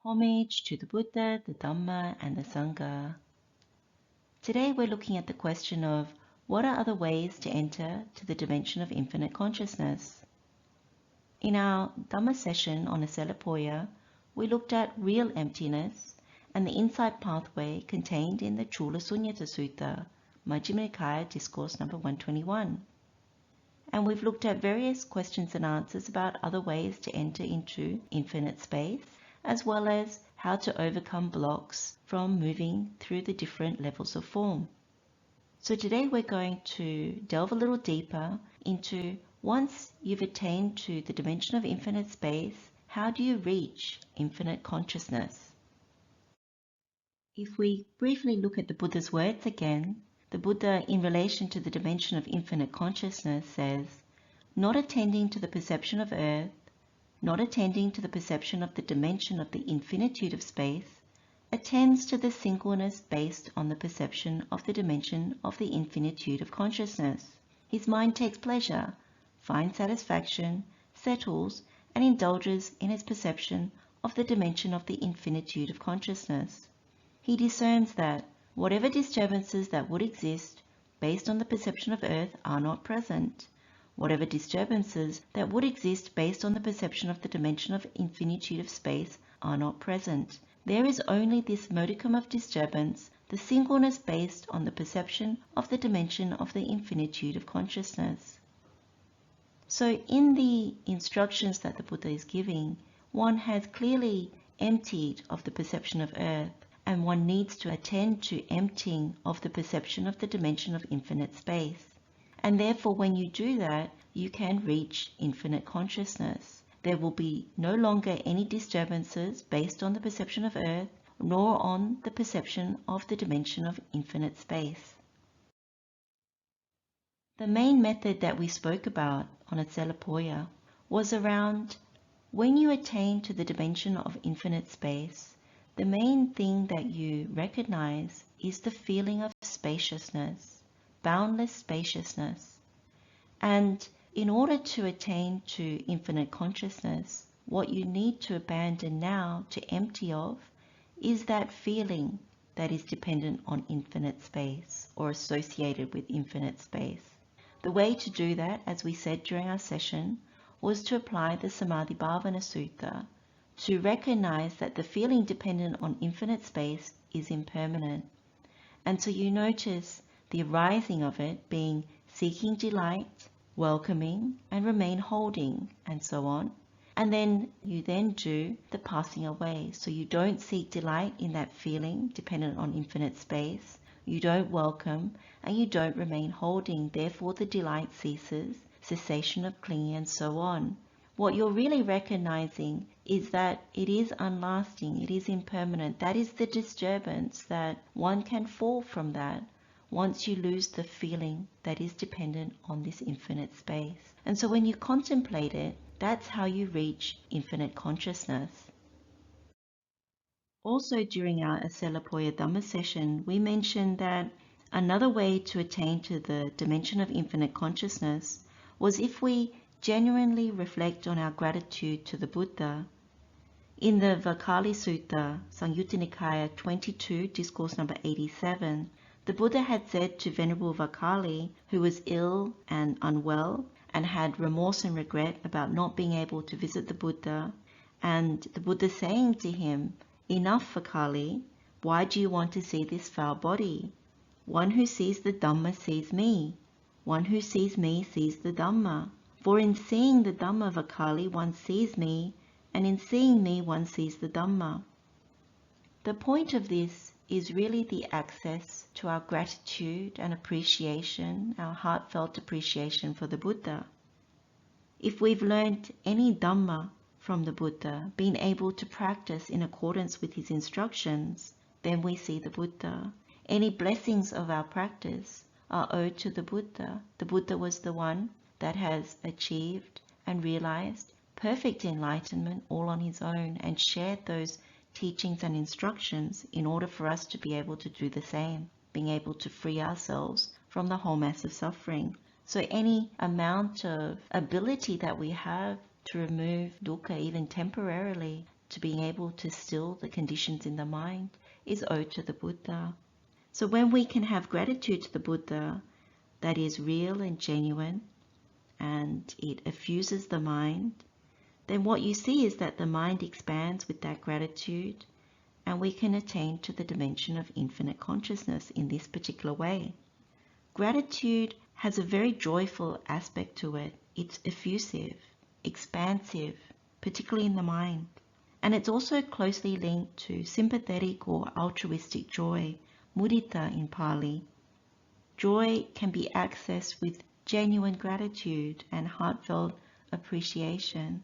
Homage to the Buddha, the Dhamma, and the Sangha. Today we're looking at the question of what are other ways to enter to the dimension of infinite consciousness. In our Dhamma session on ESALA Poya, we looked at real emptiness and the insight pathway contained in the Cūḷasuññata Sutta, Majjhima Nikāya Discourse number 121. And we've looked at various questions and answers about other ways to enter into infinite space, as well as how to overcome blocks from moving through the different levels of form. So today we're going to delve a little deeper into once you've attained to the dimension of infinite space, how do you reach infinite consciousness? If we briefly look at the Buddha's words again, the Buddha in relation to the dimension of infinite consciousness says, not attending to the perception of earth, not attending to the perception of the dimension of the infinitude of space, attends to the singleness based on the perception of the dimension of the infinitude of consciousness. His mind takes pleasure, finds satisfaction, settles, and indulges in his perception of the dimension of the infinitude of consciousness. He discerns that whatever disturbances that would exist based on the perception of earth are not present. Whatever disturbances that would exist based on the perception of the dimension of infinitude of space are not present. There is only this modicum of disturbance, the singleness based on the perception of the dimension of the infinitude of consciousness. So in the instructions that the Buddha is giving, one has clearly emptied of the perception of earth, and one needs to attend to emptying of the perception of the dimension of infinite space. And therefore, when you do that, you can reach infinite consciousness. There will be no longer any disturbances based on the perception of earth, nor on the perception of the dimension of infinite space. The main method that we spoke about on ESALA Poya was around when you attain to the dimension of infinite space, the main thing that you recognize is the feeling of spaciousness. Boundless spaciousness. And in order to attain to infinite consciousness, what you need to abandon now, to empty of, is that feeling that is dependent on infinite space or associated with infinite space. The way to do that, as we said during our session, was to apply the Samādhibhāvanā Sutta, to recognize that the feeling dependent on infinite space is impermanent. And so you notice the arising of it being seeking delight, welcoming, and remain holding, and so on. And then you then do the passing away. So you don't seek delight in that feeling dependent on infinite space. You don't welcome, and you don't remain holding. Therefore the delight ceases, cessation of clinging, and so on. What you're really recognizing is that it is unlasting, it is impermanent. That is the disturbance, that one can fall from that once you lose the feeling that is dependent on this infinite space. And so when you contemplate it, that's how you reach infinite consciousness. Also during our ESALA Poya Dhamma session, we mentioned that another way to attain to the dimension of infinite consciousness was if we genuinely reflect on our gratitude to the Buddha. In the Vakkali Sutta, Samyutta Nikāya 22, Discourse number 87, the Buddha had said to Venerable Vakkali, who was ill and unwell and had remorse and regret about not being able to visit the Buddha, and the Buddha saying to him, enough Vakkali, why do you want to see this foul body? One who sees the Dhamma sees me. One who sees me sees the Dhamma. For in seeing the Dhamma, Vakkali, one sees me, and in seeing me one sees the Dhamma. The point of this is really the access to our gratitude and appreciation, our heartfelt appreciation for the Buddha. If we've learned any Dhamma from the Buddha, been able to practice in accordance with his instructions, then we see the Buddha. Any blessings of our practice are owed to the Buddha. The Buddha was the one that has achieved and realized perfect enlightenment all on his own and shared those teachings and instructions in order for us to be able to do the same, being able to free ourselves from the whole mass of suffering. So any amount of ability that we have to remove dukkha even temporarily, to being able to still the conditions in the mind is owed to the Buddha. So when we can have gratitude to the Buddha that is real and genuine, and it effuses the mind, then what you see is that the mind expands with that gratitude, and we can attain to the dimension of infinite consciousness in this particular way. Gratitude has a very joyful aspect to it. It's effusive, expansive, particularly in the mind. And it's also closely linked to sympathetic or altruistic joy, mudita in Pali. Joy can be accessed with genuine gratitude and heartfelt appreciation.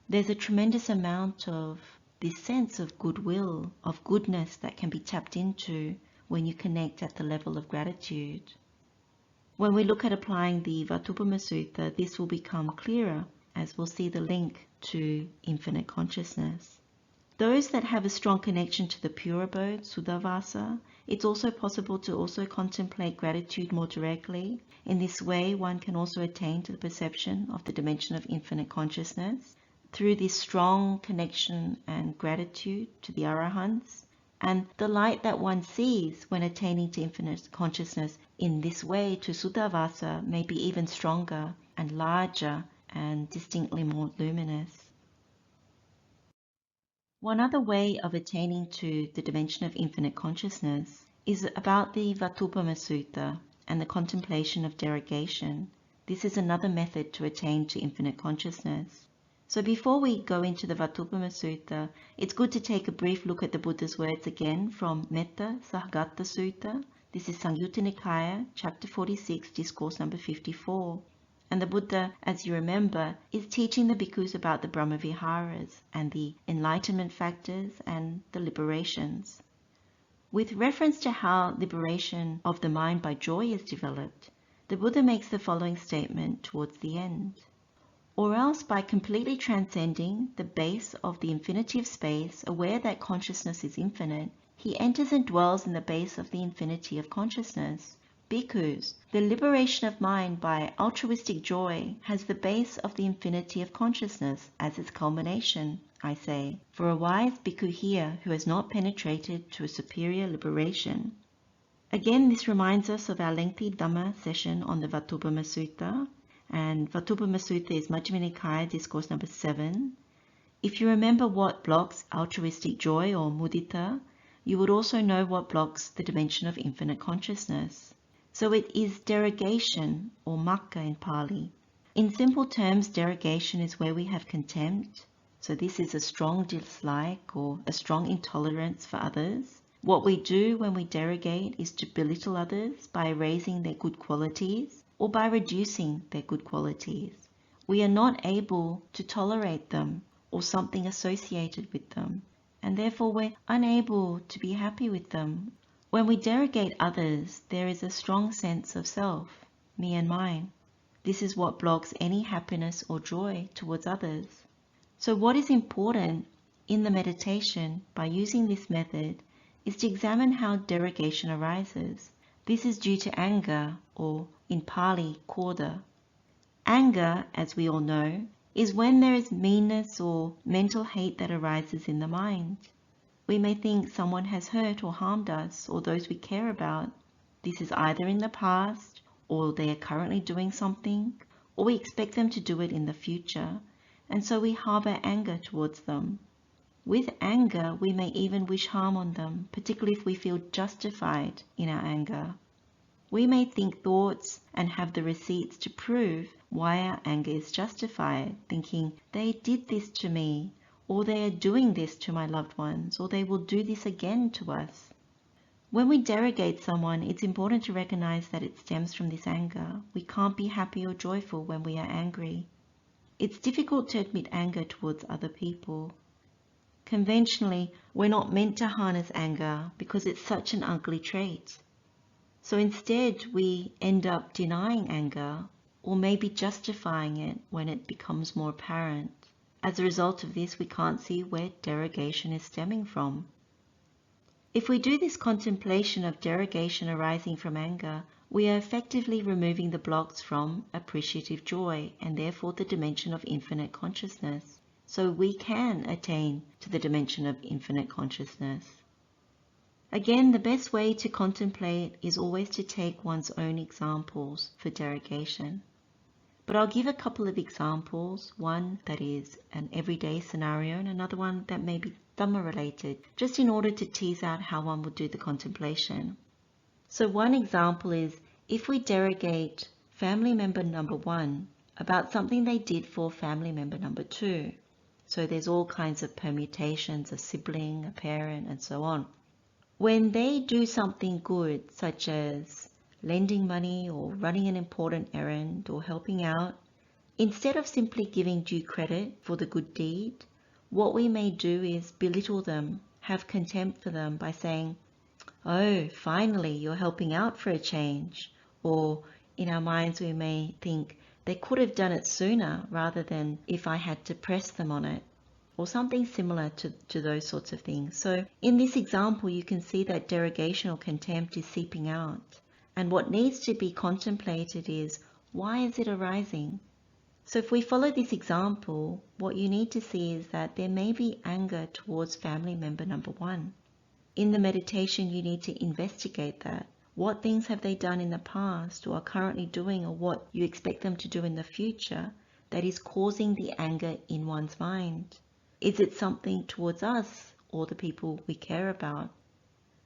There's a tremendous amount of this sense of goodwill, of goodness that can be tapped into when you connect at the level of gratitude. When we look at applying the Vatthūpama Sutta, this will become clearer as we'll see the link to infinite consciousness. Those that have a strong connection to the pure abode, Suddhavasa, it's also possible to also contemplate gratitude more directly. In this way, one can also attain to the perception of the dimension of infinite consciousness through this strong connection and gratitude to the Arahants, and the light that one sees when attaining to infinite consciousness in this way to Suddhavasa may be even stronger and larger and distinctly more luminous. One other way of attaining to the dimension of infinite consciousness is about the Vatthūpama Sutta and the contemplation of derogation. This is another method to attain to infinite consciousness. So before we go into the Vatthūpama Sutta, it's good to take a brief look at the Buddha's words again from Mettāsahagata Sutta. This is Samyutta Nikaya, chapter 46, discourse number 54. And the Buddha, as you remember, is teaching the bhikkhus about the Brahmaviharas and the enlightenment factors and the liberations. With reference to how liberation of the mind by joy is developed, the Buddha makes the following statement towards the end. Or else by completely transcending the base of the infinity of space, aware that consciousness is infinite, he enters and dwells in the base of the infinity of consciousness. Bhikkhus, the liberation of mind by altruistic joy has the base of the infinity of consciousness as its culmination, I say, for a wise bhikkhu here who has not penetrated to a superior liberation. Again, this reminds us of our lengthy Dhamma session on the Vatthūpama Sutta, and Vatthūpama Sutta is Majjhima Nikaya, discourse number 7. If you remember what blocks altruistic joy or mudita, you would also know what blocks the dimension of infinite consciousness. So it is derogation, or makka in Pali. In simple terms, derogation is where we have contempt. So this is a strong dislike or a strong intolerance for others. What we do when we derogate is to belittle others by erasing their good qualities or by reducing their good qualities. We are not able to tolerate them or something associated with them, and therefore we're unable to be happy with them. When we derogate others, there is a strong sense of self, me and mine. This is what blocks any happiness or joy towards others. So what is important in the meditation by using this method is to examine how derogation arises. This is due to anger, or in Pali, krodha. Anger, as we all know, is when there is meanness or mental hate that arises in the mind. We may think someone has hurt or harmed us or those we care about. This is either in the past, or they are currently doing something, or we expect them to do it in the future, and so we harbor anger towards them. With anger, we may even wish harm on them, particularly if we feel justified in our anger. We may think thoughts and have the receipts to prove why our anger is justified, thinking, they did this to me, or they are doing this to my loved ones, or they will do this again to us. When we derogate someone, it's important to recognize that it stems from this anger. We can't be happy or joyful when we are angry. It's difficult to admit anger towards other people. Conventionally, we're not meant to harness anger because it's such an ugly trait. So instead, we end up denying anger, or maybe justifying it when it becomes more apparent. As a result of this, we can't see where derogation is stemming from. If we do this contemplation of derogation arising from anger, we are effectively removing the blocks from appreciative joy and therefore the dimension of infinite consciousness. so we can attain to the dimension of infinite consciousness. Again, the best way to contemplate is always to take one's own examples for derogation. But I'll give a couple of examples, one that is an everyday scenario and another one that may be Dhamma related, just in order to tease out how one would do the contemplation. So one example is if we derogate family member number 1 about something they did for family member number 2. So there's all kinds of permutations, a sibling, a parent, and so on. When they do something good, such as lending money or running an important errand or helping out, instead of simply giving due credit for the good deed, what we may do is belittle them, have contempt for them by saying, "Oh, finally you're helping out for a change." Or in our minds we may think, "They could have done it sooner rather than if I had to press them on it." Or something similar to those sorts of things. So in this example, you can see that derogation or contempt is seeping out. And what needs to be contemplated is, why is it arising? So if we follow this example, what you need to see is that there may be anger towards family member number 1. In the meditation, you need to investigate that. What things have they done in the past or are currently doing, or what you expect them to do in the future, that is causing the anger in one's mind? Is it something towards us or the people we care about?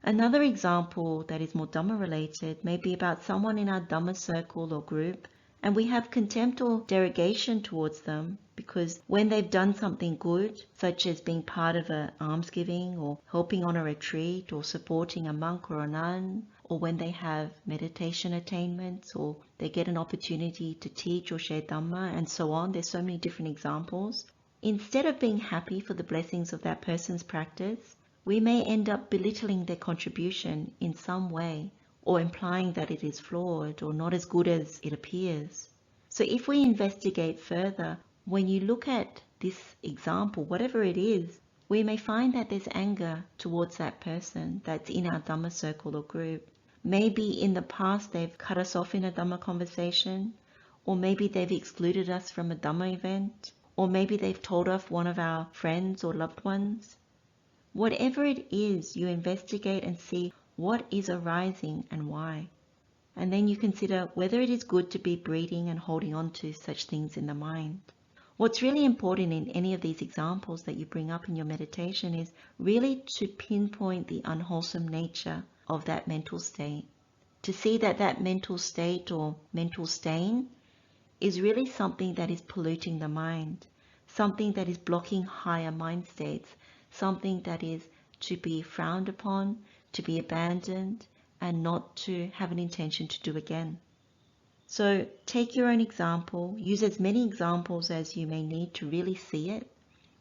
Another example that is more Dhamma related may be about someone in our Dhamma circle or group, and we have contempt or derogation towards them because when they've done something good, such as being part of an almsgiving or helping on a retreat or supporting a monk or a nun, or when they have meditation attainments or they get an opportunity to teach or share Dhamma and so on, there's so many different examples. Instead of being happy for the blessings of that person's practice, we may end up belittling their contribution in some way or implying that it is flawed or not as good as it appears. So if we investigate further, when you look at this example, whatever it is, we may find that there's anger towards that person that's in our Dhamma circle or group. Maybe in the past they've cut us off in a Dhamma conversation, or maybe they've excluded us from a Dhamma event, or maybe they've told off one of our friends or loved ones. Whatever it is, you investigate and see what is arising and why. And then you consider whether it is good to be breeding and holding on to such things in the mind. What's really important in any of these examples that you bring up in your meditation is really to pinpoint the unwholesome nature of that mental state. To see that that mental state or mental stain is really something that is polluting the mind, something that is blocking higher mind states, something that is to be frowned upon, to be abandoned, and not to have an intention to do again. So take your own example, use as many examples as you may need to really see it,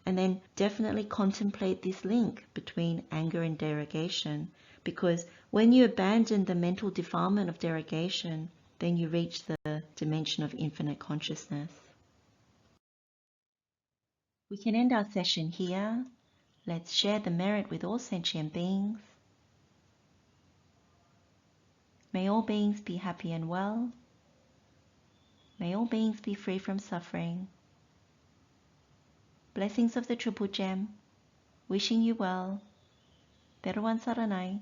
and then definitely contemplate this link between anger and derogation, because when you abandon the mental defilement of derogation, then you reach the dimension of infinite consciousness. We can end our session here. Let's share the merit with all sentient beings. May all beings be happy and well. May all beings be free from suffering. Blessings of the Triple Gem, wishing you well. Theruwan saranai.